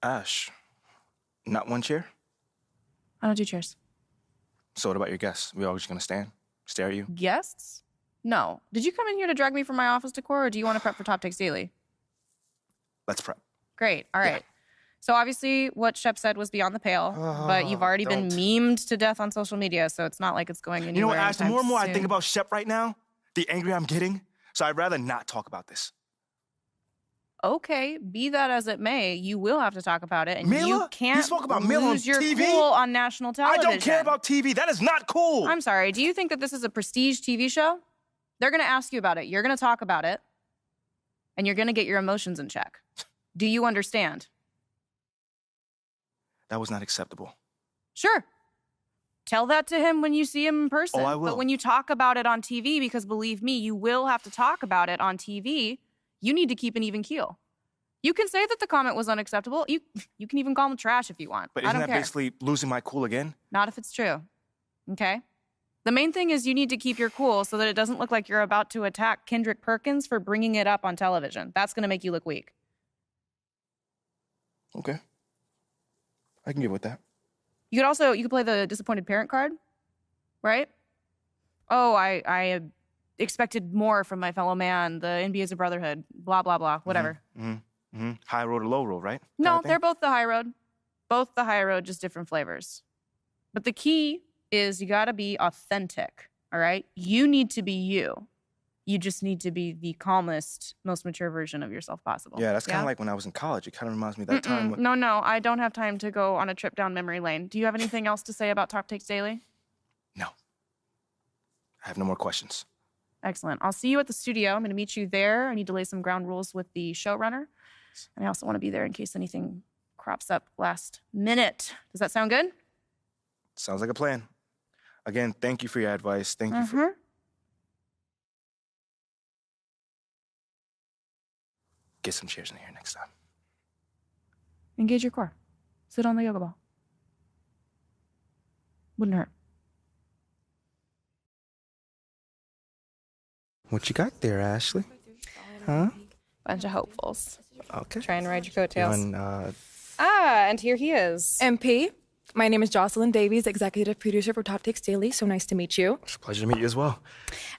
Ash, not one chair? I don't do chairs. So what about your guests? We all just gonna stare at you? Guests? No. Did you come in here to drag me from my office decor, or do you want to prep for Top Takes Daily? Let's prep. Great. All right. So obviously what Shep said was beyond the pale, but you've already been memed to death on social media, so it's not like it's going anywhere. You know what, Ash, the more and more soon. I think about Shep right now, the angrier I'm getting, so I'd rather not talk about this. Okay, be that as it may, you will have to talk about it, and Mila? you can't talk about Mila lose on your TV? cool on national television. I don't care about TV. That is not cool. I'm sorry. Do you think that this is a prestige TV show? They're going to ask you about it. You're going to talk about it, and you're going to get your emotions in check. Do you understand? That was not acceptable. Sure. Tell that to him when you see him in person. Oh, I will. But when you talk about it on TV, because believe me, you will have to talk about it on TV, you need to keep an even keel. You can say that the comment was unacceptable. You can even call him trash if you want. But I isn't don't that care. basically losing my cool again? Not if it's true. Okay? The main thing is you need to keep your cool so that it doesn't look like you're about to attack Kendrick Perkins for bringing it up on television. That's going to make you look weak. Okay. I can get with that. You could play the disappointed parent card, right? Oh, I expected more from my fellow man. The NBA is a brotherhood. Blah, blah, blah. Whatever. High road or low road, right? No, they're both the high road. Both the high road, just different flavors. But the key is you got to be authentic, all right? You need to be you. You just need to be the calmest, most mature version of yourself possible. Yeah, that's kind of like when I was in college. It kind of reminds me of that time. When... No, I don't have time to go on a trip down memory lane. Do you have anything else to say about Top Takes Daily? No. I have no more questions. Excellent. I'll see you at the studio. I'm going to meet you there. I need to lay some ground rules with the showrunner. And I also want to be there in case anything crops up last minute. Does that sound good? Sounds like a plan. Again, thank you for your advice. Thank you for... Get some chairs in here next time. Engage your core. Sit on the yoga ball. Wouldn't hurt. What you got there, Ashley? Huh? Bunch of hopefuls. Okay. Try and ride your coattails. And and here he is. MP, my name is Jocelyn Davies, executive producer for Top Takes Daily. So nice to meet you. It's a pleasure to meet you as well.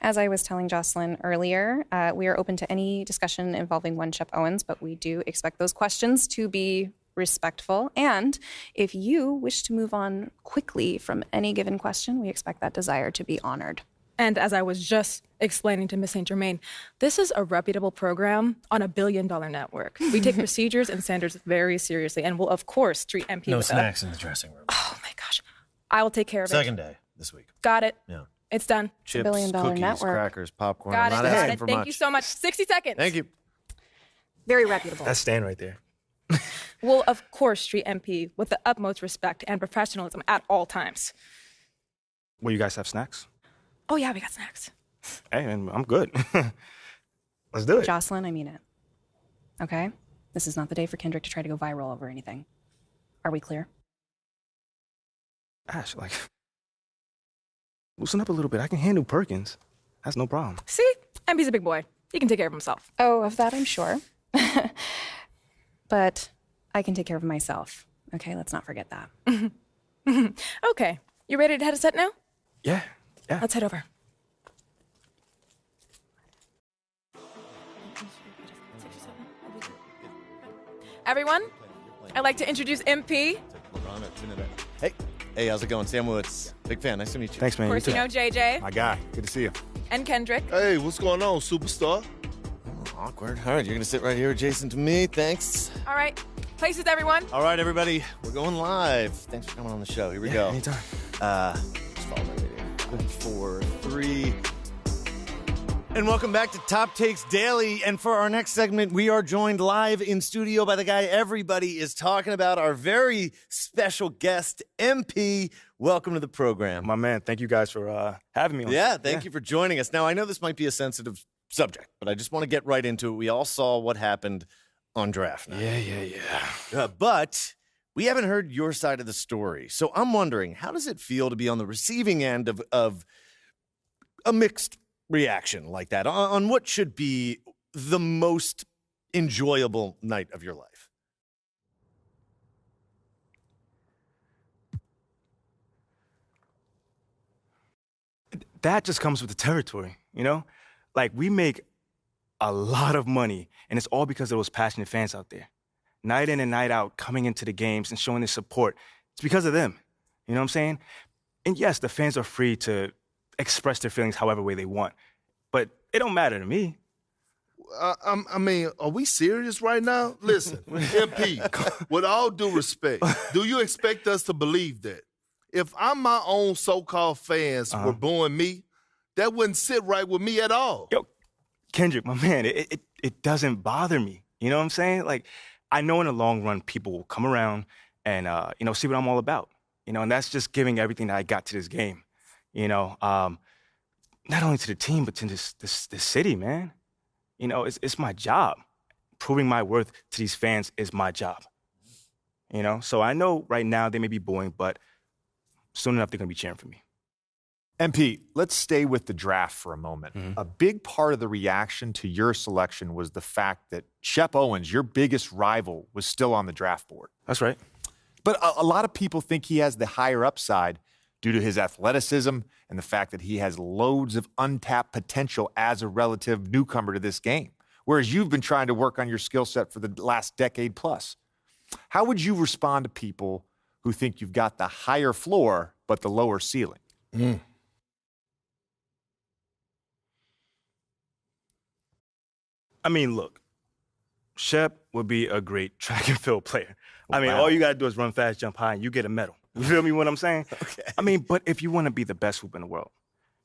As I was telling Jocelyn earlier, we are open to any discussion involving one Shep Owens, but we do expect those questions to be respectful. And if you wish to move on quickly from any given question, we expect that desire to be honored. And as I was just explaining to Ms. St. Germain, this is a reputable program on a billion-dollar network. We take procedures and standards very seriously and will, of course, treat MP No with snacks in the dressing room. Oh, my gosh. I will take care of it. Second day this week. Got it. Yeah. It's done. Chips, billion-dollar cookies, network. crackers, popcorn. Got it. I'm not Got asking it. for Thank much. you so much. 60 seconds. Thank you. Very reputable. That's Stan right there. We'll, of course, treat MP with the utmost respect and professionalism at all times. Will you guys have snacks? Oh, yeah, we got snacks. Hey, man, I'm good. Let's do it. Jocelyn, I mean it. Okay? This is not the day for Kendrick to try to go viral over anything. Are we clear? Ash, loosen up a little bit. I can handle Perkins. That's no problem. See? MP's a big boy. He can take care of himself. Oh, of that I'm sure. But I can take care of myself. Okay, let's not forget that. Okay. You ready to head a set now? Yeah. Let's head over. Everyone, I'd like to introduce MP. Hey, how's it going? Sam Woods. Big fan. Nice to meet you. Thanks, man. Of course, you know JJ My guy. Good to see you. and Kendrick. Hey, what's going on, superstar? Awkward. All right, you're going to sit right here adjacent to me. Thanks. All right. Places, everyone. All right, everybody. We're going live. Thanks for coming on the show. Here we go. Anytime. Just follow my radio. 4, 3. And welcome back to Top Takes Daily. And for our next segment, we are joined live in studio by the guy everybody is talking about, our very special guest, MP. Welcome to the program. My man, thank you guys for having me on. Yeah, thank you for joining us. Now, I know this might be a sensitive subject, but I just want to get right into it. We all saw what happened on draft night. Yeah. But we haven't heard your side of the story. So I'm wondering, how does it feel to be on the receiving end of a mixed reaction like that on what should be the most enjoyable night of your life? that just comes with the territory, you know? Like, we make a lot of money, and it's all because of those passionate fans out there. Night in and night out, coming into the games and showing their support. It's because of them. You know what I'm saying? And yes, the fans are free to express their feelings however way they want. But it don't matter to me. I mean, are we serious right now? Listen, MP, with all due respect, do you expect us to believe that? If I'm my own so-called fans were booing me, that wouldn't sit right with me at all. Yo, Kendrick, my man, it doesn't bother me. You know what I'm saying? Like, I know in the long run, people will come around and, see what I'm all about. And that's just giving everything that I got to this game. Not only to the team, but to this city, man. It's my job. Proving my worth to these fans is my job. So I know right now they may be booing, but soon enough they're going to be cheering for me. MP, let's stay with the draft for a moment. Mm-hmm. A big part of the reaction to your selection was the fact that Shep Owens, your biggest rival, was still on the draft board. That's right. But a lot of people think he has the higher upside due to his athleticism and the fact that he has loads of untapped potential as a relative newcomer to this game, whereas you've been trying to work on your skill set for the last decade plus. How would you respond to people who think you've got the higher floor but the lower ceiling? I mean, look, Shep would be a great track and field player. All you got to do is run fast, jump high, and you get a medal. You feel me what I'm saying? Okay. But if you want to be the best hoop in the world,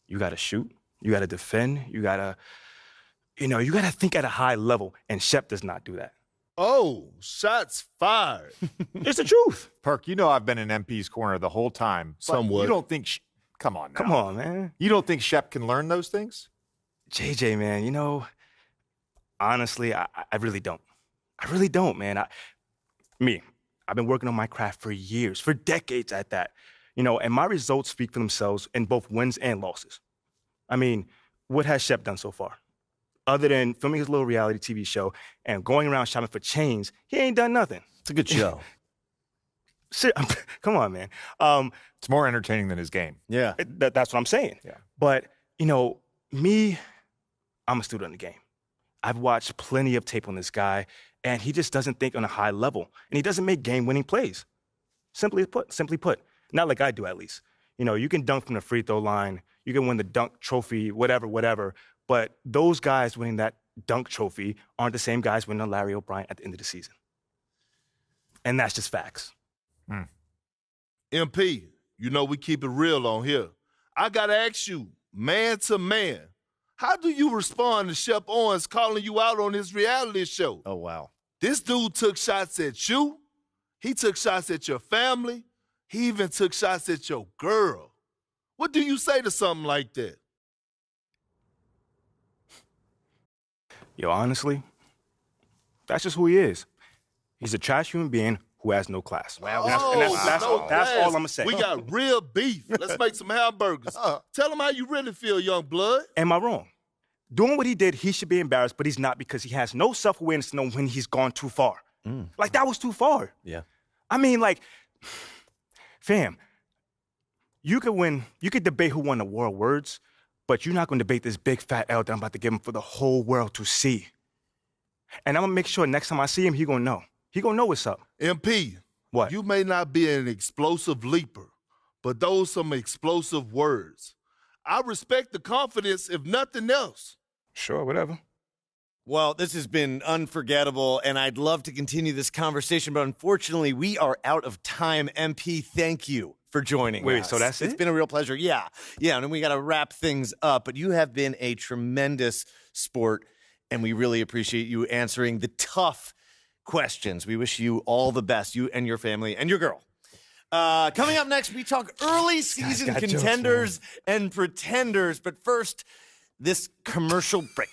you got to shoot, you got to defend, you got to, you got to think at a high level, and Shep does not do that. Oh, shots fired. It's the truth. Perk, I've been in MP's corner the whole time. Somewhat. You don't think come on now. Come on, man. You don't think Shep can learn those things? JJ, man, honestly, I really don't. I really don't, man. I've been working on my craft for years, for decades at that. And my results speak for themselves in both wins and losses. What has Shep done so far? Other than filming his little reality TV show and going around shopping for chains, he ain't done nothing. It's a good show. Come on, man. It's more entertaining than his game. Yeah. That's what I'm saying. Yeah. But, me, I'm a student of the game. I've watched plenty of tape on this guy, and he just doesn't think on a high level, and he doesn't make game-winning plays. Simply put, not like I do at least. You can dunk from the free throw line, you can win the dunk trophy, whatever, but those guys winning that dunk trophy aren't the same guys winning a Larry O'Brien at the end of the season. And that's just facts. MP, we keep it real on here. I got to ask you, man to man, how do you respond to Shep Owens calling you out on his reality show? Oh, wow. This dude took shots at you. He took shots at your family. He even took shots at your girl. What do you say to something like that? Yo, honestly, that's just who he is. He's a trash human being who has no class. That's all I'm going to say. We got real beef. Let's make some hamburgers. Tell him how you really feel, young blood. Am I wrong? Doing what he did, he should be embarrassed, but he's not because he has no self-awareness to know when he's gone too far. Like, that was too far. Yeah. Fam, you could debate who won the war of words, but you're not going to debate this big fat L that I'm about to give him for the whole world to see. And I'm going to make sure next time I see him, he going to know. He going to know what's up. MP, What? You may not be an explosive leaper, but those some explosive words. I respect the confidence, if nothing else. Sure, whatever. Well, this has been unforgettable, and I'd love to continue this conversation, but unfortunately, we are out of time. MP, thank you for joining us. Wait, so that's It's it? been a real pleasure. Yeah, and we got to wrap things up, but you have been a tremendous sport, and we really appreciate you answering the tough questions. We wish you all the best, you and your family and your girl. Coming up next, we talk early season contenders and pretenders, but first, this commercial break.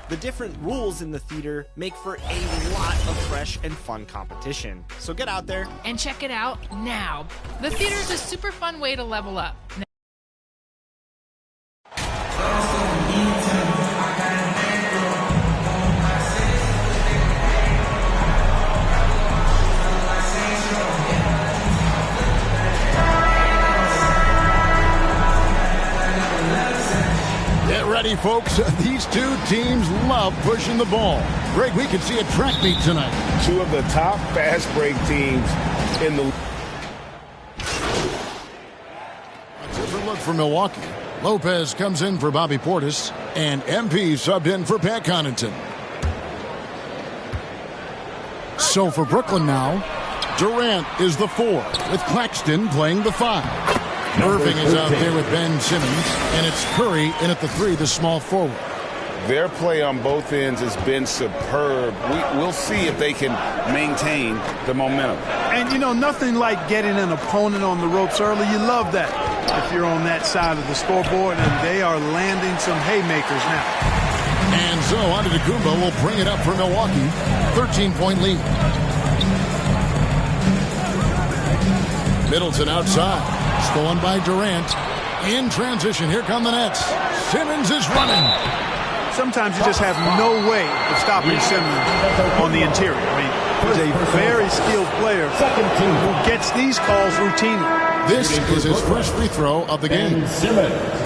The different rules in the theater make for a lot of fresh and fun competition. So get out there. And check it out now. The theater is a super fun way to level up. folks, these two teams love pushing the ball. Greg, we can see a track meet tonight. Two of the top fast break teams in the league. A different look for Milwaukee. Lopez comes in for Bobby Portis, and MP subbed in for Pat Connaughton. So for Brooklyn now, Durant is the 4, with Claxton playing the 5. Irving is out there with Ben Simmons, and it's Curry in at the 3, the small forward. Their play on both ends has been superb. We'll see if they can maintain the momentum. And, you know, nothing like getting an opponent on the ropes early. You love that if you're on that side of the scoreboard, and they are landing some haymakers now. And so Antetokounmpo will bring it up for Milwaukee. 13-point lead. Middleton outside. Stolen by Durant. In transition, here come the Nets. Simmons is running. Sometimes you just have no way of stopping Simmons on the interior. I mean, he's a very skilled player who gets these calls routinely. This is his first free throw of the game.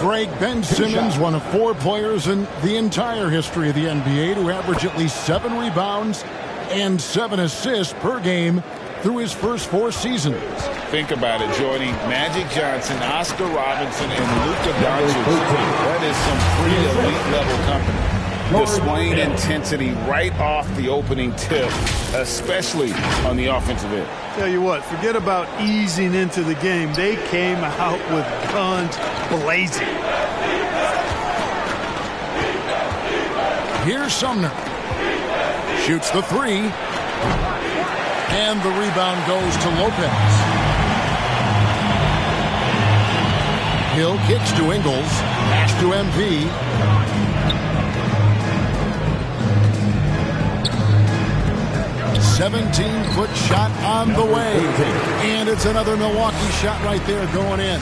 Greg, Ben Simmons, one of 4 players in the entire history of the NBA to average at least 7 rebounds and 7 assists per game through his first 4 seasons. Think about it, Jordy. Magic Johnson, Oscar Robinson, and Luka Doncic. That is some pretty elite-level company. Displaying intensity right off the opening tip, especially on the offensive end. Tell you what, forget about easing into the game. They came out with guns blazing. Here's Sumner. Shoots the 3. And the rebound goes to Lopez. Hill kicks to Ingles. Pass to MP. "17-foot shot on the way." And it's another Milwaukee shot right there going in.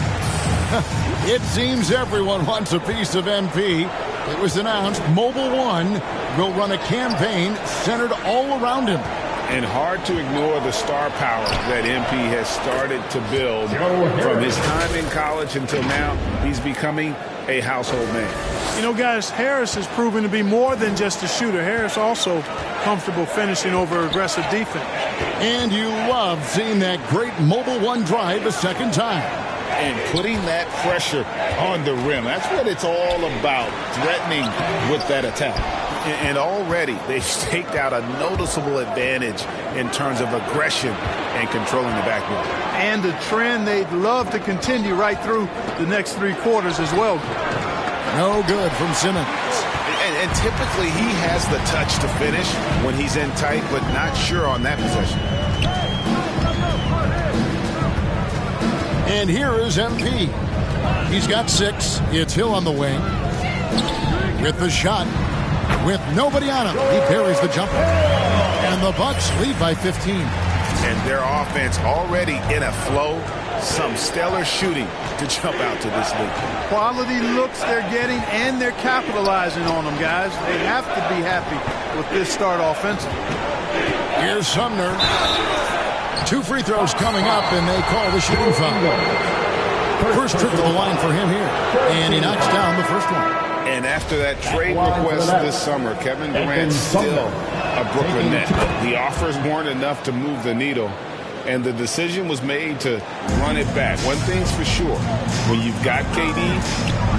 It seems everyone wants a piece of MP. It was announced Mobile One will run a campaign centered all around him. And hard to ignore the star power that MP has started to build from his time in college until now. He's becoming a household name. You know, guys, Harris has proven to be more than just a shooter. Harris also comfortable finishing over aggressive defense. And you love seeing that great Mobile One drive a second time. And putting that pressure on the rim. That's what it's all about, threatening with that attack. And already they've staked out a noticeable advantage in terms of aggression and controlling the backboard. And a trend they'd love to continue right through the next 3 quarters as well. No good from Simmons. And typically he has the touch to finish when he's in tight, but not sure on that possession. And here is MP. He's got 6. It's Hill on the wing. With the shot. With nobody on him, he parries the jumper. And the Bucks lead by 15. And their offense already in a flow. Some stellar shooting to jump out to this league. Quality looks they're getting, and they're capitalizing on them, guys. They have to be happy with this start offensively. Here's Sumner. 2 free throws coming up, and they call the shooting foul. First trip to the line for him here. And he knocks down the first one. And after that trade request this summer, Kevin Durant's still a Brooklyn Net. The offers weren't enough to move the needle, and the decision was made to run it back. One thing's for sure, when you've got KD,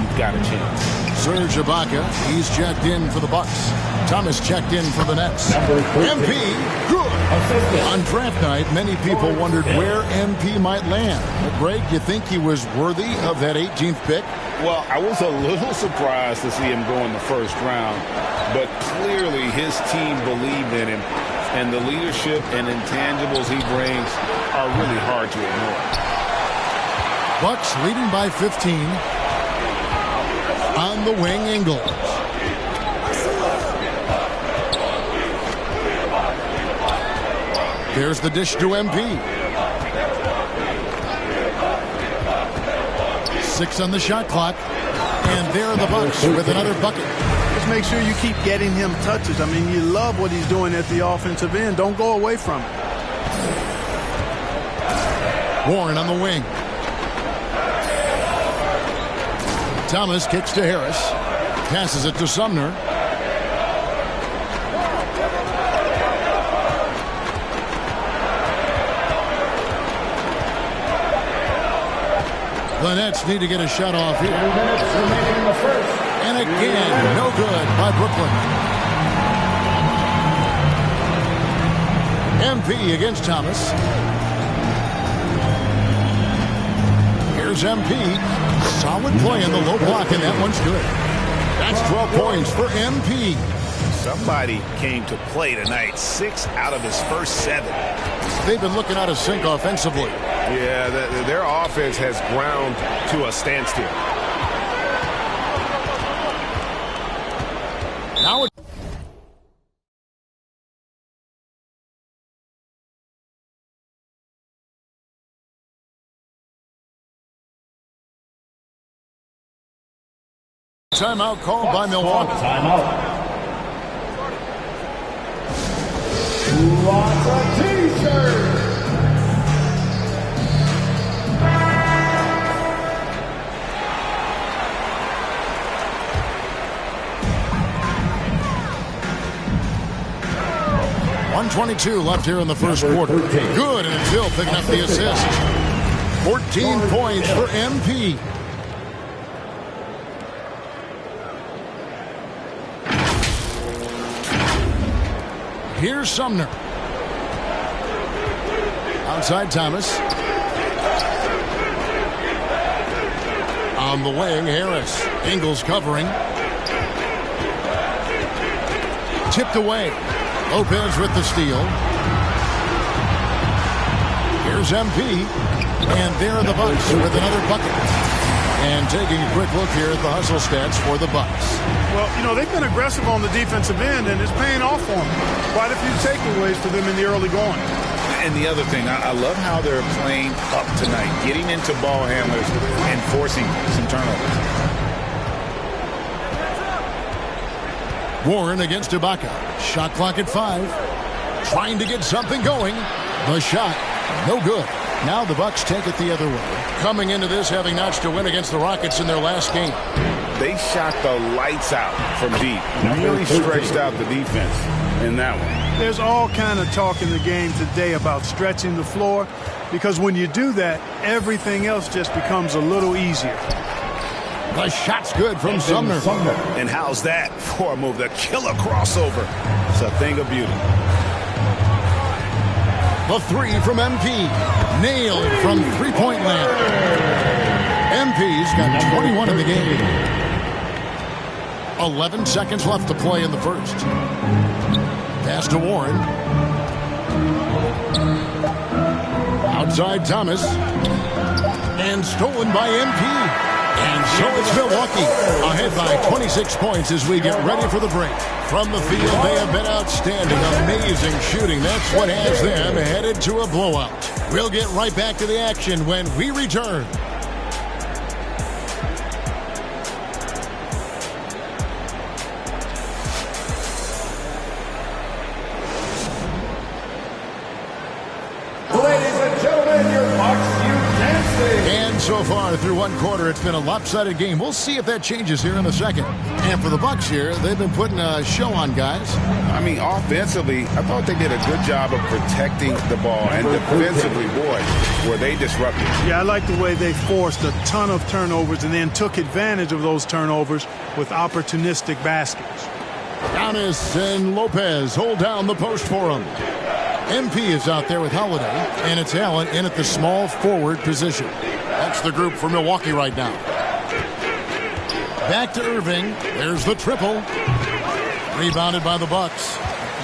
you've got a chance. Serge Ibaka, he's checked in for the Bucks. Thomas checked in for the Nets. MP, good. On draft night, many people wondered where MP might land. But Greg, you think he was worthy of that 18th pick? Well, I was a little surprised to see him go in the first round, but clearly his team believed in him, and the leadership and intangibles he brings are really hard to ignore. Bucks leading by 15. On the wing, Ingles. There's the dish to MP. 6 on the shot clock. And there are the Bucks with another bucket. Just make sure you keep getting him touches. I mean, you love what he's doing at the offensive end. Don't go away from it. Warren on the wing. Thomas kicks to Harris. passes it to Sumner. The Nets need to get a shot off here. And again, no good by Brooklyn. MP against Thomas. Here's MP. Solid play in the low block, and that one's good. That's 12 points for MP. Somebody came to play tonight. 6 out of his first 7. They've been looking out of sync offensively. Yeah, their offense has ground to a standstill. Now it timeout called by Milwaukee. Timeout. Lots of t-shirts. .122 left here in the first quarter. Good, and Phil picking up the assist. 14 points for MP. Here's Sumner. Outside Thomas. On the wing, Harris. Ingles covering. Tipped away. Lopez with the steal. Here's MP. And there are the Bucks with another bucket. And taking a quick look here at the hustle stats for the Bucks. Well, you know, they've been aggressive on the defensive end, and it's paying off for them. Quite a few takeaways for them in the early going. And the other thing, I love how they're playing up tonight, getting into ball handlers and forcing some turnovers. Warren against Ibaka. Shot clock at 5. Trying to get something going. The shot, no good. Now the Bucks take it the other way. Coming into this having notched a win against the Rockets in their last game. They shot the lights out from deep. Really stretched out the defense in that one. There's all kind of talk in the game today about stretching the floor, because when you do that, everything else just becomes a little easier. The shot's good from Sumner. And how's that for a move? The killer crossover. It's a thing of beauty. The 3 from MP. Nailed from three-point land. MP's got 21 in the game. 11 seconds left to play in the first. Pass to Warren. Outside Thomas. And stolen by MP. And so it's Milwaukee ahead by 26 points as we get ready for the break. From the field, they have been outstanding. Amazing shooting. That's what has them headed to a blowout. We'll get right back to the action when we return. Ladies and gentlemen, your Bucks, you dancing. And so far through one quarter, it's been a lopsided game. We'll see if that changes here in a second. And for the Bucks here, they've been putting a show on, guys. I mean, offensively, I thought they did a good job of protecting the ball. And defensively, boy, were they disruptive. Yeah, I like the way they forced a ton of turnovers and then took advantage of those turnovers with opportunistic baskets. Giannis and Lopez hold down the post for him. MP is out there with Holiday, and it's Allen in at the small forward position. That's the group for Milwaukee right now. Back to Irving. There's the triple. Rebounded by the Bucks.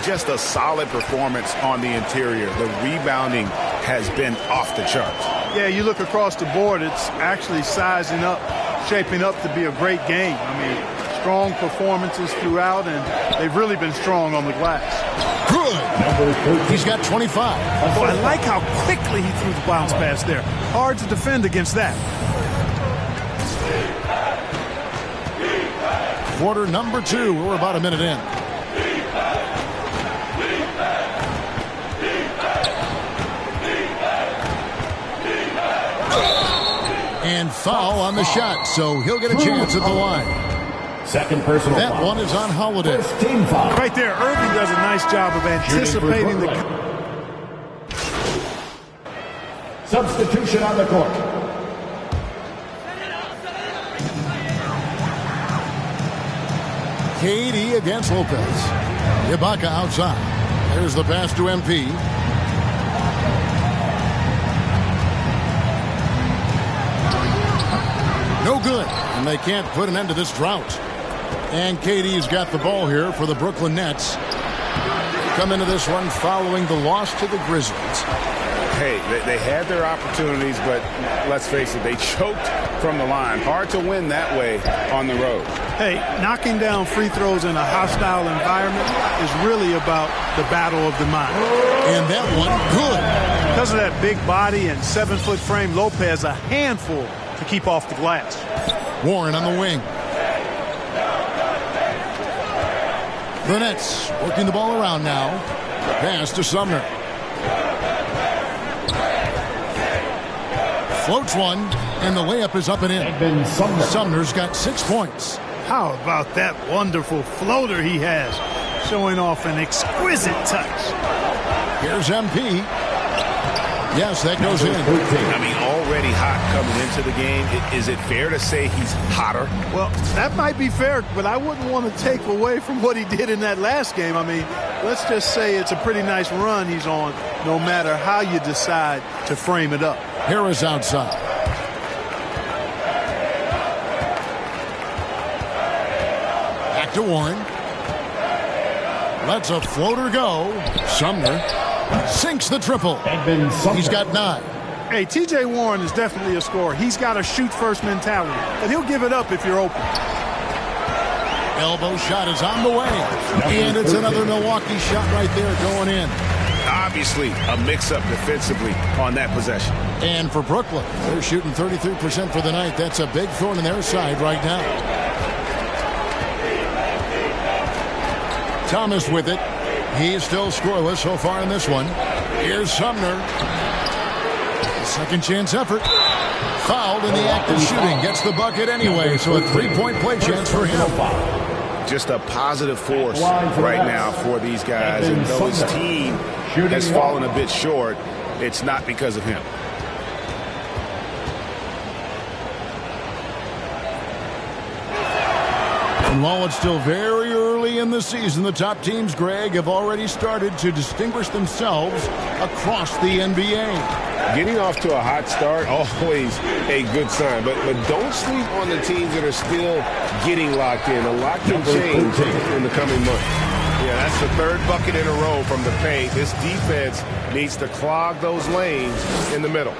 Just a solid performance on the interior. The rebounding has been off the charts. Yeah, you look across the board, it's actually sizing up, shaping up to be a great game. I mean, strong performances throughout, and they've really been strong on the glass. Good. He's got 25. Oh, I like how quickly he threw the bounce pass there. Hard to defend against that. Quarter number 2. We're about a minute in. And foul on the shot, so he'll get a chance at the line. Second personal foul. That one is on Holiday. First team foul. Right there, Irving does a nice job of anticipating the... Substitution on the court. KD against Lopez. Ibaka outside. There's the pass to MP. No good, and they can't put an end to this drought. And KD's got the ball here for the Brooklyn Nets. Come into this one following the loss to the Grizzlies. Hey, they had their opportunities, but let's face it, they choked from the line. Hard to win that way on the road. Hey, knocking down free throws in a hostile environment is really about the battle of the mind. And that one, good. Because of that big body and 7-foot frame, Lopez a handful to keep off the glass. Warren on the wing. The Nets working the ball around now. Pass to Sumner. Floats one, and the layup is up and in. Sumner's got 6 points. How about that wonderful floater he has, showing off an exquisite touch. Here's MP. Yes, that goes in. I mean, already hot coming into the game. Is it fair to say he's hotter? Well, that might be fair, but I wouldn't want to take away from what he did in that last game. I mean, let's just say it's a pretty nice run he's on, no matter how you decide to frame it up. Harris outside. Back to Warren. Lets a floater go. Sumner sinks the triple. He's got 9. Hey, T.J. Warren is definitely a scorer. He's got a shoot-first mentality, but he'll give it up if you're open. Elbow shot is on the way. And it's another Milwaukee shot right there going in. Obviously, a mix-up defensively on that possession. And for Brooklyn, they're shooting 33% for the night. That's a big thorn in their side right now. Thomas with it. He's still scoreless so far in this one. Here's Sumner. Second chance effort. Fouled in the act of shooting. Gets the bucket anyway, so a 3-point play chance for him. Just a positive force right now for these guys. And though his team has fallen a bit short, it's not because of him. And while it's still very early in the season, the top teams, Greg, have already started to distinguish themselves across the NBA. Getting off to a hot start, always a good sign. But don't sleep on the teams that are still getting locked in. A lot can change in the coming months. Yeah, that's the third bucket in a row from the paint. This defense needs to clog those lanes in the middle.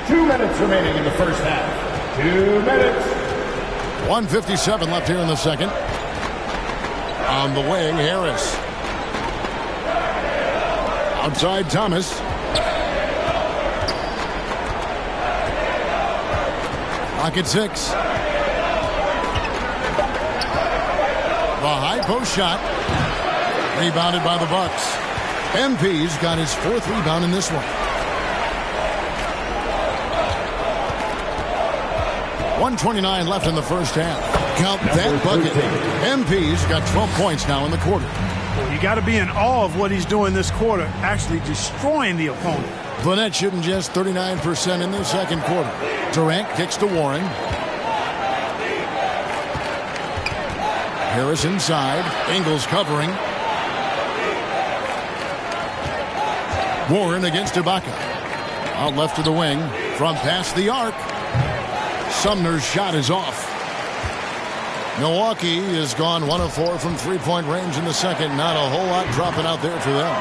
2 minutes remaining in the first half. 2 minutes. 1:57 left here in the second. On the wing, Harris. Outside Thomas. Pocket 6. The high post shot. Rebounded by the Bucks. MP's got his 4th rebound in this one. 1:29 left in the first half. Count that bucket. MP's got 12 points now in the quarter. Well, you got to be in awe of what he's doing this quarter, actually destroying the opponent. The Nets shooting just 39% in the second quarter. Durant kicks to Warren. Harris inside. Ingles covering. Warren against Ibaka. Out left to the wing. From past the arc. Sumner's shot is off. Milwaukee has gone 1 of 4 from 3-point range in the second. Not a whole lot dropping out there for them.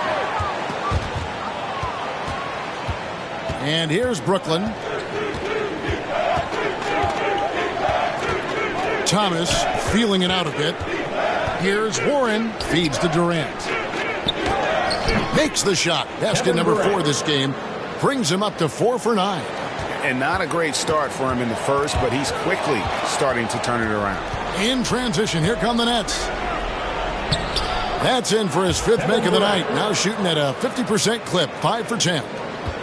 And here's Brooklyn. Thomas feeling it out a bit. Here's Warren. Feeds to Durant. Makes the shot. Basket number 4 this game. Brings him up to 4 for 9. And not a great start for him in the first, but he's quickly starting to turn it around. In transition, here come the Nets. That's in for his 5th make of the night. Now shooting at a 50% clip, 5 for 10.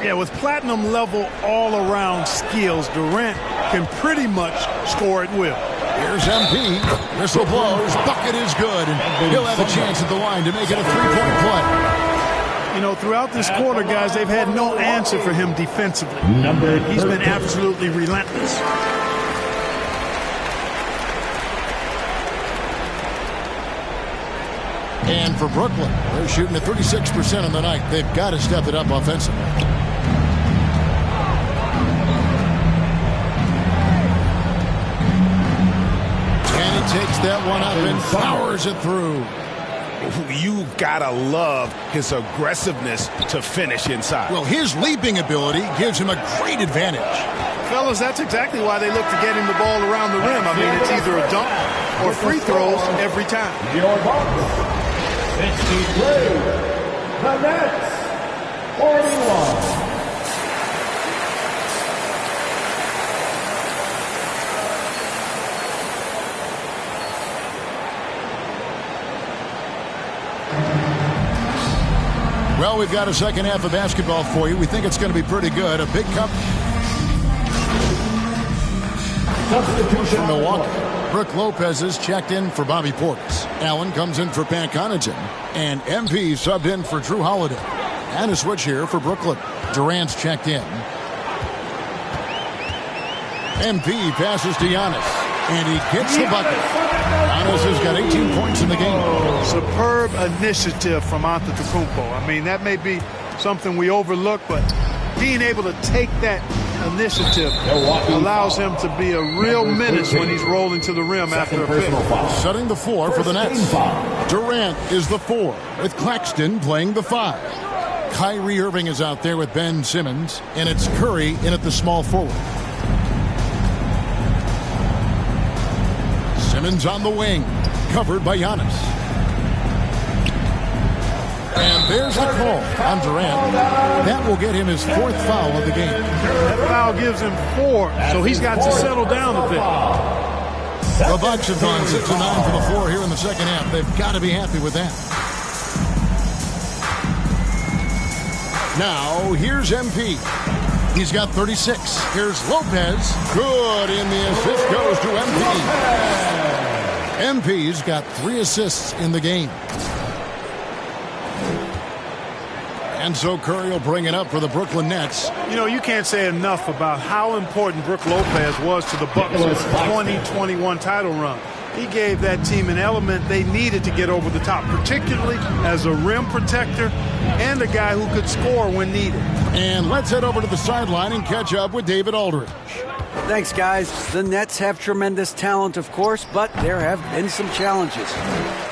Yeah, with platinum level all-around skills, Durant can pretty much score at will. Here's MP. Whistle blows. Bucket is good. And he'll have a chance at the line to make it a three-point play. You know, throughout this quarter, guys, they've had no answer for him defensively. He's been absolutely relentless. And for Brooklyn, they're shooting at 36% on the night. They've got to step it up offensively. And he takes that one up and powers it through. You gotta love his aggressiveness to finish inside. Well, his leaping ability gives him a great advantage. Fellas, that's exactly why they look to get him the ball around the rim. I mean, it's either a dunk or free throws every time. Your box. 63. The Nets. 41. Well, we've got a second half of basketball for you. We think it's going to be pretty good. A big cup for Milwaukee. Brook Lopez is checked in for Bobby Portis. Allen comes in for Pat Connaughton. And MP subbed in for Drew Holiday. And a switch here for Brooklyn. Durant's checked in. MP passes to Giannis. And he gets the bucket. Giannis has got 18 points in the game. Superb initiative from Antetokounmpo. I mean, that may be something we overlook, but being able to take that initiative allows him to be a real menace when he's rolling to the rim after a pick. Setting the floor for the Nets. Durant is the 4, with Claxton playing the 5. Kyrie Irving is out there with Ben Simmons, and it's Curry in at the small forward. Simmons on the wing, covered by Giannis. And there's the call on Durant. That will get him his 4th foul of the game. That foul gives him 4, so he's got to settle down a bit. The Bucks have gone 6-9 from the floor here in the second half. They've got to be happy with that. Now, here's MP. He's got 36. Here's Lopez. Good, and the assist goes to MP. MP's got 3 assists in the game. And so Curry will bring it up for the Brooklyn Nets. You know, you can't say enough about how important Brook Lopez was to the Bucks' 2021 title run. He gave that team an element they needed to get over the top, particularly as a rim protector and a guy who could score when needed. And let's head over to the sideline and catch up with David Aldridge. Thanks, guys. The Nets have tremendous talent, of course, but there have been some challenges.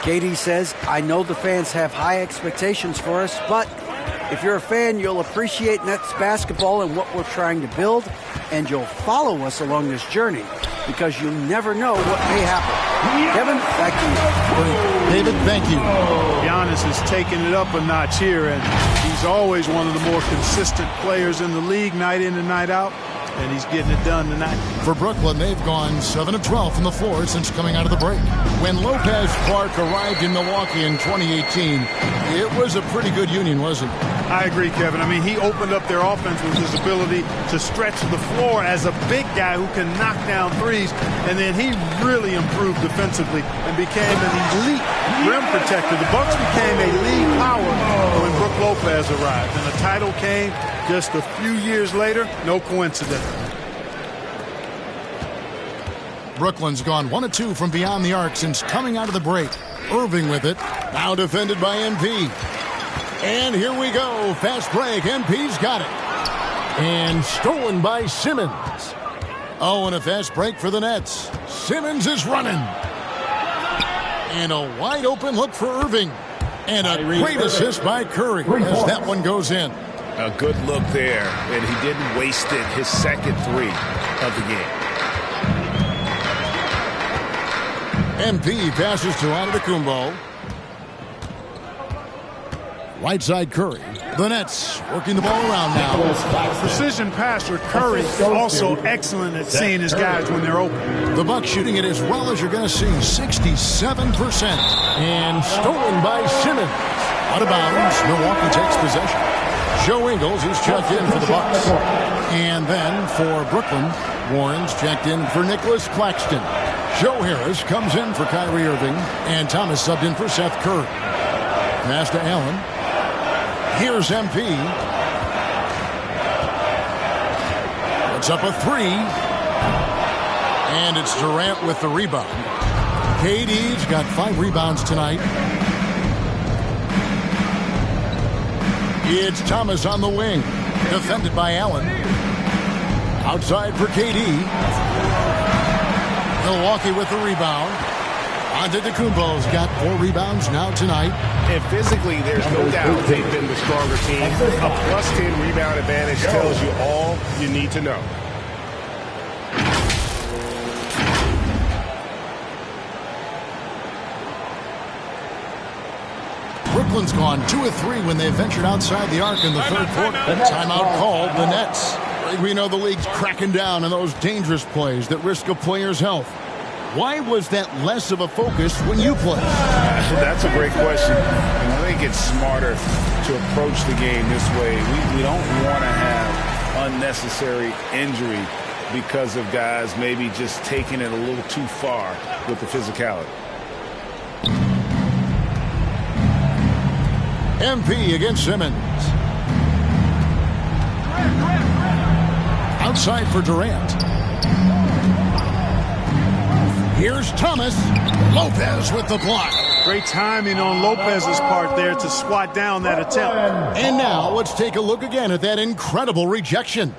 Katie says, I know the fans have high expectations for us, but if you're a fan, you'll appreciate Nets basketball and what we're trying to build, and you'll follow us along this journey because you never know what may happen. Kevin, back to you. David, thank you. Giannis is taking it up a notch here, and he's always one of the more consistent players in the league night in and night out, and he's getting it done tonight. For Brooklyn, they've gone 7 of 12 from the floor since coming out of the break. When Lopez Clark arrived in Milwaukee in 2018, it was a pretty good union, wasn't it? I agree, Kevin. I mean, he opened up their offense with his ability to stretch the floor as a big guy who can knock down threes, and then he really improved defensively and became an elite rim protector. The Bucks became a league power when Brook Lopez arrived, and the title came just a few years later. No coincidence. Brooklyn's gone 1 of 2 from beyond the arc since coming out of the break. Irving with it, now defended by MP. And here we go. Fast break. MP's got it. And stolen by Simmons. Oh, and a fast break for the Nets. Simmons is running. And a wide open look for Irving. And a great assist by Curry as that one goes in. A good look there, and he didn't waste it. His second 3 of the game. MP passes to Antetokounmpo. Right side Curry. The Nets working the ball around now. Precision passer Curry also excellent at seeing his guys when they're open. The Bucks shooting it as well as you're going to see, 67%. And stolen by Simmons. Out of bounds. Milwaukee takes possession. Joe Ingles, he's checked in for the Bucks. And then for Brooklyn, Warren's checked in for Nicholas Claxton. Joe Harris comes in for Kyrie Irving, and Thomas subbed in for Seth Curry. Pass to Allen. Here's MP. Puts up a three. And it's Durant with the rebound. KD's got 5 rebounds tonight. It's Thomas on the wing. Defended by Allen. Outside for KD. Milwaukee with the rebound. Antetokounmpo's got 4 rebounds now tonight. And physically, there's no doubt they've been the stronger team. A +10 rebound advantage tells you all you need to know. Brooklyn's gone 2 of 3 when they ventured outside the arc in the third quarter. Timeout called the Nets. We know the league's cracking down on those dangerous plays that risk a player's health. Why was that less of a focus when you played? That's a great question. And I think it's smarter to approach the game this way. We don't want to have unnecessary injury because of guys maybe just taking it a little too far with the physicality. MP against Simmons. Outside for Durant. Here's Thomas. Lopez with the block. Great timing on Lopez's part there to swat down that attempt. And now let's take a look again at that incredible rejection.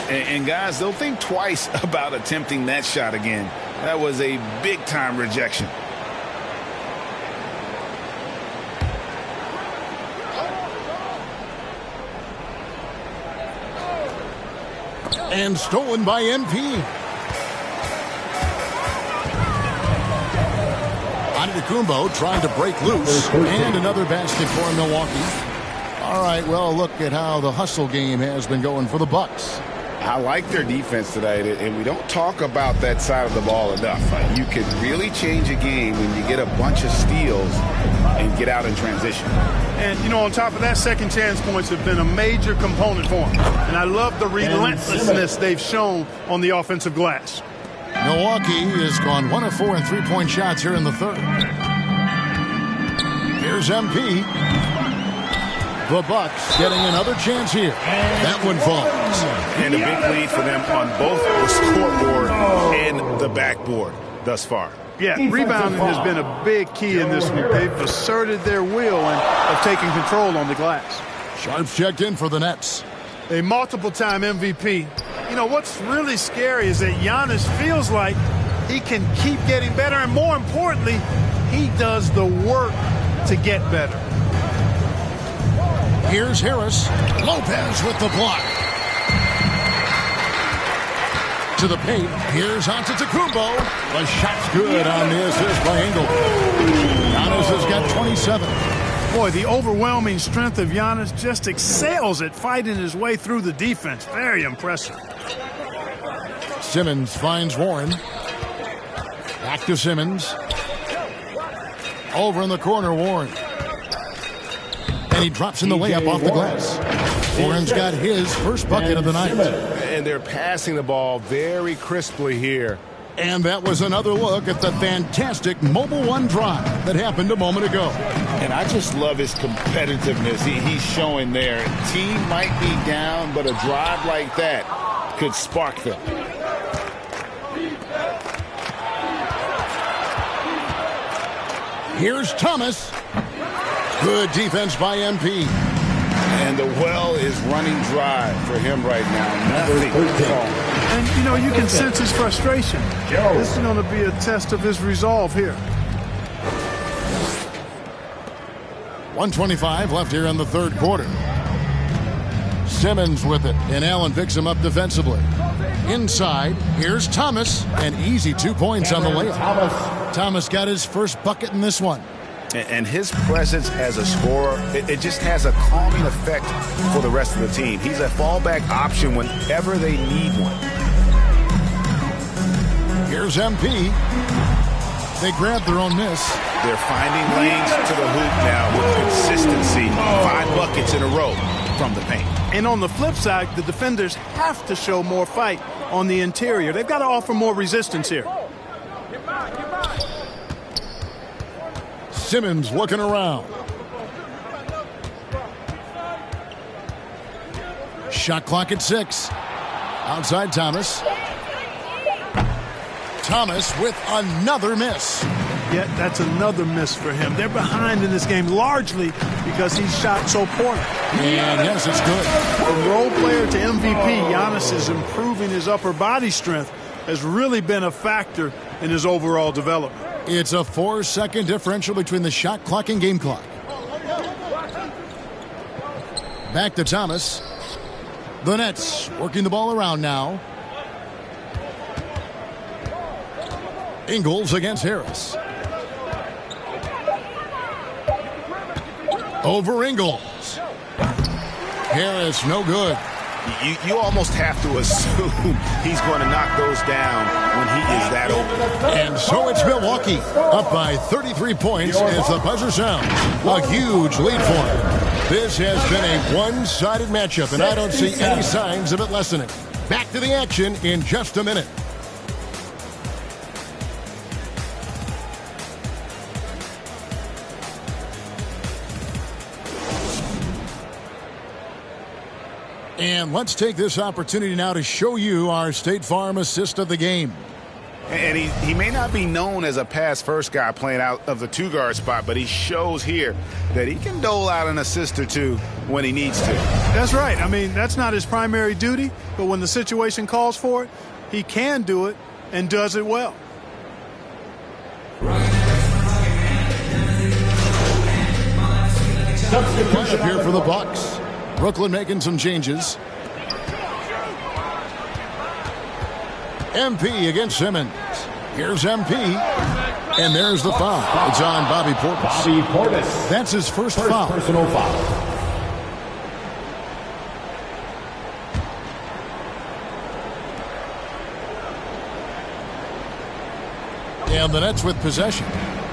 And guys, they'll think twice about attempting that shot again. That was a big-time rejection. And stolen by MP. Antetokounmpo trying to break loose. And another basket for Milwaukee. All right, well, look at how the hustle game has been going for the Bucks. I like their defense tonight, and we don't talk about that side of the ball enough. You can really change a game when you get a bunch of steals and get out in transition. And, you know, on top of that, second chance points have been a major component for them. And I love the relentlessness they've shown on the offensive glass. Milwaukee has gone 1 of 4 in three-point shots here in the third. Here's MP. The Bucks getting another chance here. That one falls. And a big lead for them on both the scoreboard and the backboard thus far. Yeah, rebounding has been a big key in this one. They've asserted their will and have taken control on the glass. Sharp's checked in for the Nets. A multiple-time MVP. You know, what's really scary is that Giannis feels like he can keep getting better, and more importantly, he does the work to get better. Here's Harris. Lopez with the block. To the paint. Here's Antetokounmpo. The shot's good on the assist by Engel. Giannis has got 27. Boy, the overwhelming strength of Giannis just excels at fighting his way through the defense. Very impressive. Simmons finds Warren. Back to Simmons. Over in the corner, Warren. And he drops in the layup off the glass. Warren's got his first bucket of the night. And they're passing the ball very crisply here. And that was another look at the fantastic Mobile One drive that happened a moment ago. And I just love his competitiveness he's showing there. Team might be down, but a drive like that could spark them. Here's Thomas. Good defense by MP. And the well is running dry for him right now. Nothing. And, you know, you can sense his frustration. This is going to be a test of his resolve here. 1:25 left here in the third quarter. Simmons with it, and Allen picks him up defensively. Inside, here's Thomas, and easy 2 points on the layup. Thomas got his first bucket in this one. And his presence as a scorer, it just has a calming effect for the rest of the team. He's a fallback option whenever they need one. Here's MP. They grab their own miss. They're finding lanes to the hoop now with consistency. 5 buckets in a row. from the paint. And on the flip side, the defenders have to show more fight on the interior. They've got to offer more resistance here. Simmons looking around. Shot clock at 6. Outside Thomas. Thomas with another miss. Yeah, that's another miss for him. They're behind in this game largely because he shot so poorly. And yes, it's good. From role player to MVP, Giannis is improving his upper body strength, has really been a factor in his overall development. It's a 4-second differential between the shot clock and game clock. Back to Thomas. The Nets working the ball around now. Ingles against Harris. Over Ingles. Harris, no good. You almost have to assume he's going to knock those down when he is that open. And so it's Milwaukee up by 33 points as the buzzer sounds. A huge lead for them. This has been a one-sided matchup, and I don't see any signs of it lessening. Back to the action in just a minute. And let's take this opportunity now to show you our State Farm assist of the game. And he may not be known as a pass-first guy playing out of the two-guard spot, but he shows here that he can dole out an assist or two when he needs to. That's right. I mean, that's not his primary duty, but when the situation calls for it, he can do it and does it well. Substitution here for the Bucks. Brooklyn making some changes. MP against Simmons. Here's MP. And there's the foul. It's on Bobby Portis. That's his first foul. Personal foul. And the Nets with possession.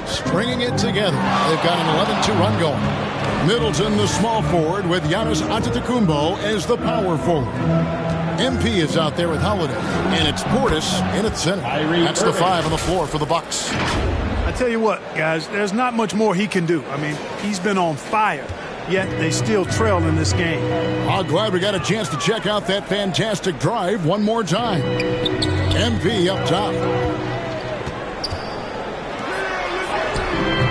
Stringing it together. They've got an 11-2 run going. Middleton, the small forward, with Giannis Antetokounmpo as the power forward. MP is out there with Holiday, and it's Portis in at center. That's the 5 on the floor for the Bucks. I tell you what, guys, there's not much more he can do. I mean, he's been on fire, yet they still trail in this game. I'm glad we got a chance to check out that fantastic drive one more time. MP up top.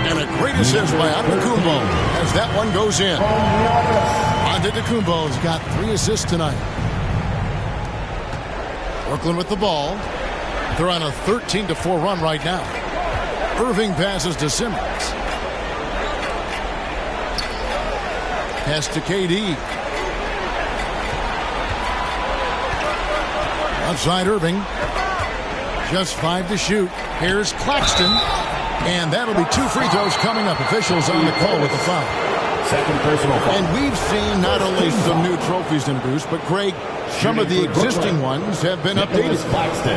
And a great assist by Antetokounmpo as that one goes in. Antetokounmpo's got 3 assists tonight. Brooklyn with the ball. They're on a 13-4 run right now. Irving passes to Simmons. Pass to KD. Outside Irving. Just 5 to shoot. Here's Claxton. And that'll be 2 free throws coming up. Officials on the call with the foul. Second personal foul. And we've seen not only some new trophies introduced, but Greg, some of the existing ones have been updated.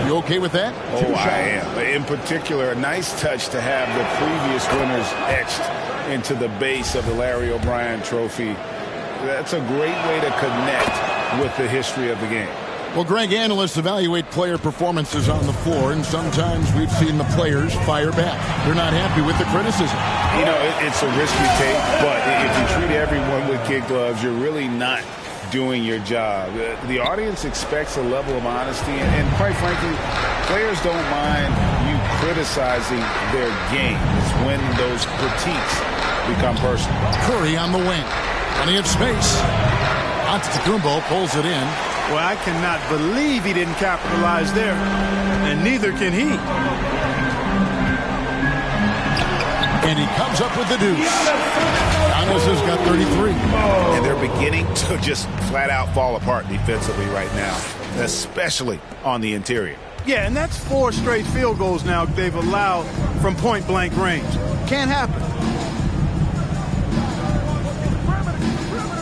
You okay with that? Oh, I am. In particular, a nice touch to have the previous winners etched into the base of the Larry O'Brien trophy. That's a great way to connect with the history of the game. Well, Greg, analysts evaluate player performances on the floor, and sometimes we've seen the players fire back. They're not happy with the criticism. You know, it's a risk you take, but if you treat everyone with kid gloves, you're really not doing your job. The audience expects a level of honesty, and quite frankly, players don't mind you criticizing their game. It's when those critiques become personal. Curry on the wing. Plenty of space. Antetokounmpo pulls it in. Well, I cannot believe he didn't capitalize there, and neither can he. And he comes up with the deuce. Giannis has got 33. And they're beginning to just flat out fall apart defensively right now, especially on the interior. Yeah, and that's 4 straight field goals now they've allowed from point-blank range. Can't happen.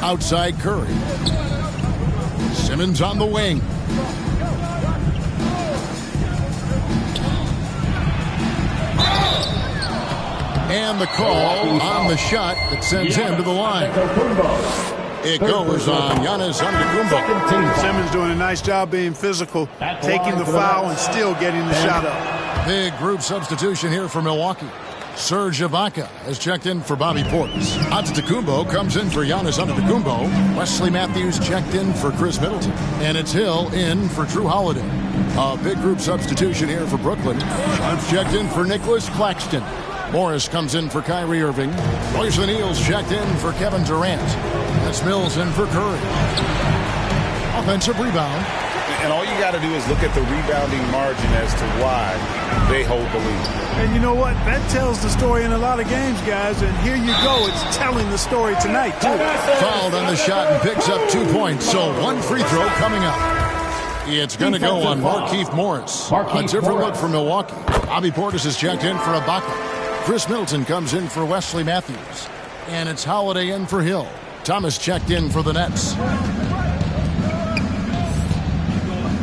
Outside Curry. Simmons on the wing. And the call on the shot that sends him to the line. It goes on Giannis Antetokounmpo. Simmons doing a nice job being physical, taking the foul and still getting the shot up. Big group substitution here for Milwaukee. Serge Ibaka has checked in for Bobby Portis. Antetokounmpo comes in for Giannis Antetokounmpo. Wesley Matthews checked in for Chris Middleton. And it's Hill in for Drew Holiday. A big group substitution here for Brooklyn. I've checked in for Nicholas Claxton. Morris comes in for Kyrie Irving. Royce O'Neal's checked in for Kevin Durant. That's Mills in for Curry. Offensive rebound. And all you got to do is look at the rebounding margin as to why they hold the lead. And you know what? That tells the story in a lot of games, guys. And here you go. It's telling the story tonight, too. Fouled on the shot and picks up 2 points. So one free throw coming up. It's going to go on Markieff Morris. A different look for Milwaukee. Bobby Portis is checked in for Ibaka. Chris Middleton comes in for Wesley Matthews. And it's Holiday in for Hill. Thomas checked in for the Nets.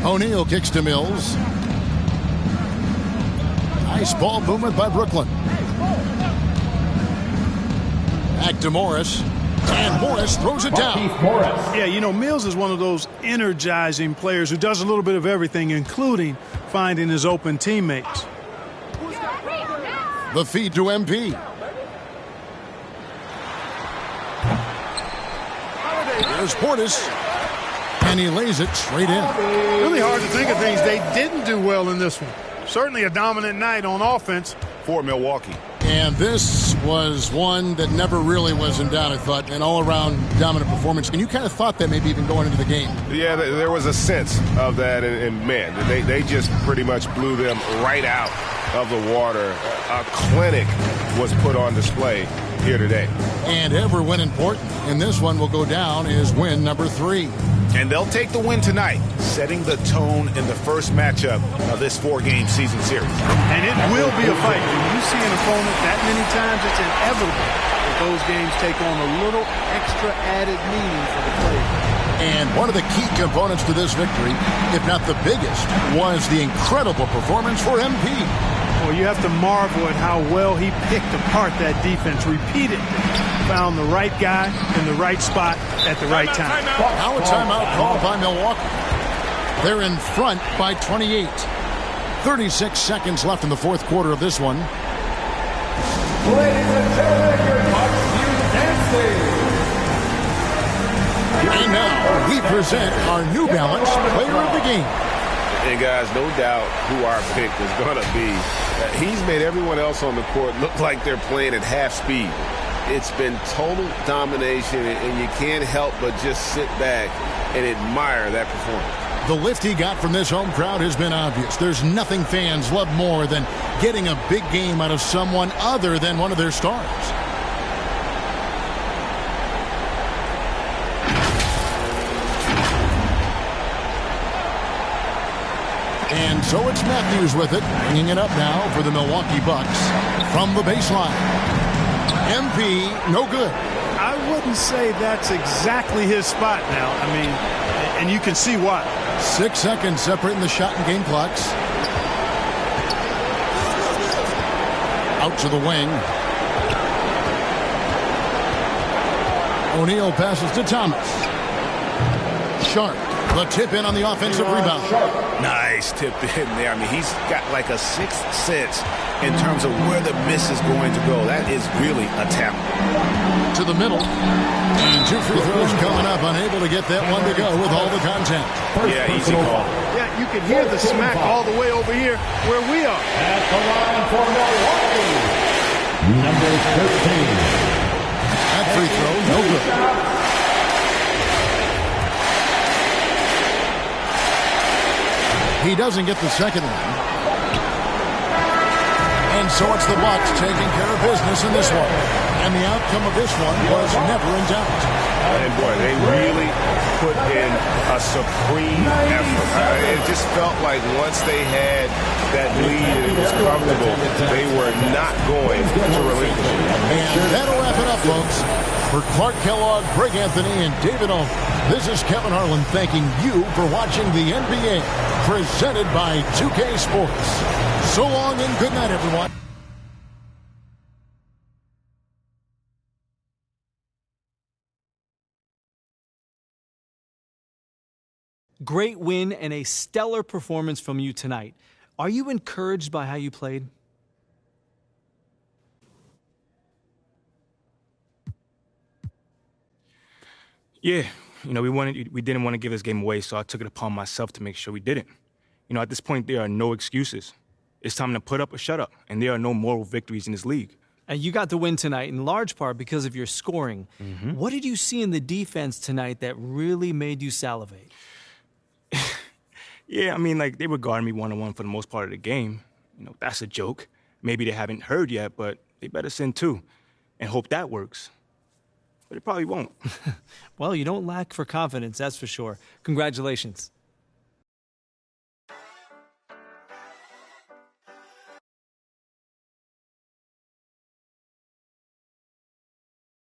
O'Neal kicks to Mills. Nice ball movement by Brooklyn. Back to Morris. And Morris throws it down. Yeah, you know, Mills is one of those energizing players who does a little bit of everything, including finding his open teammates. The feed to MP. There's Portis. And he lays it straight in. Really hard to think of things they didn't do well in this one. Certainly a dominant night on offense for Milwaukee. And this was one that never really was in doubt, I thought, an all-around dominant performance. And you kind of thought that maybe even going into the game. Yeah, there was a sense of that, and man, they just pretty much blew them right out of the water. A clinic was put on display here today. And every win important. And this one will go down as win number 3. And they'll take the win tonight, setting the tone in the first matchup of this 4-game season series. And it will be a fight. When you see an opponent that many times, it's inevitable that those games take on a little extra added meaning for the players. And one of the key components to this victory, if not the biggest, was the incredible performance for MP. Well, you have to marvel at how well he picked apart that defense repeatedly. Found the right guy in the right spot at the right time. Now a timeout called by Milwaukee. They're in front by 28. 36 seconds left in the fourth quarter of this one. Ladies and gentlemen, your Fox News dancing. And now we present our New Balance Player of the Game. And guys, no doubt who our pick is going to be. He's made everyone else on the court look like they're playing at half speed. It's been total domination, and you can't help but just sit back and admire that performance. The lift he got from this home crowd has been obvious. There's nothing fans love more than getting a big game out of someone other than one of their stars. And so it's Matthews with it, bringing it up now for the Milwaukee Bucks from the baseline. MP, no good. I wouldn't say that's exactly his spot now. I mean, and you can see why. 6 seconds separating the shot and game clocks. Out to the wing. O'Neal passes to Thomas. Sharp. The tip in on the offensive rebound. Nice tip in there. I mean, he's got like a sixth sense in terms of where the miss is going to go. That is really a talent. To the middle. And 2 free throws coming up. Unable to get that one to go with all the contact. Yeah, easy call. Yeah, you can hear the smack all the way over here where we are. At the line for Milwaukee, number 13. That free throw, no good. He doesn't get the second one. And so it's the Bucks taking care of business in this one. And the outcome of this one was never in doubt. And boy, they really put in a supreme effort. It just felt like once they had that lead and it was comfortable, they were not going to relinquish it. And that'll wrap it up, folks. For Clark Kellogg, Greg Anthony, and David Owen, this is Kevin Harlan thanking you for watching the NBA presented by 2K Sports. So long and good night, everyone. Great win and a stellar performance from you tonight. Are you encouraged by how you played? Yeah, we didn't want to give this game away, so I took it upon myself to make sure we didn't. At this point, there are no excuses. It's time to put up or shut up, and there are no moral victories in this league. And you got the win tonight in large part because of your scoring. What did you see in the defense tonight that really made you salivate? Yeah, they were guarding me one-on-one for the most part of the game. That's a joke. Maybe they haven't heard yet, but they better send two and hope that works. But it probably won't. Well, you don't lack for confidence, that's for sure. Congratulations.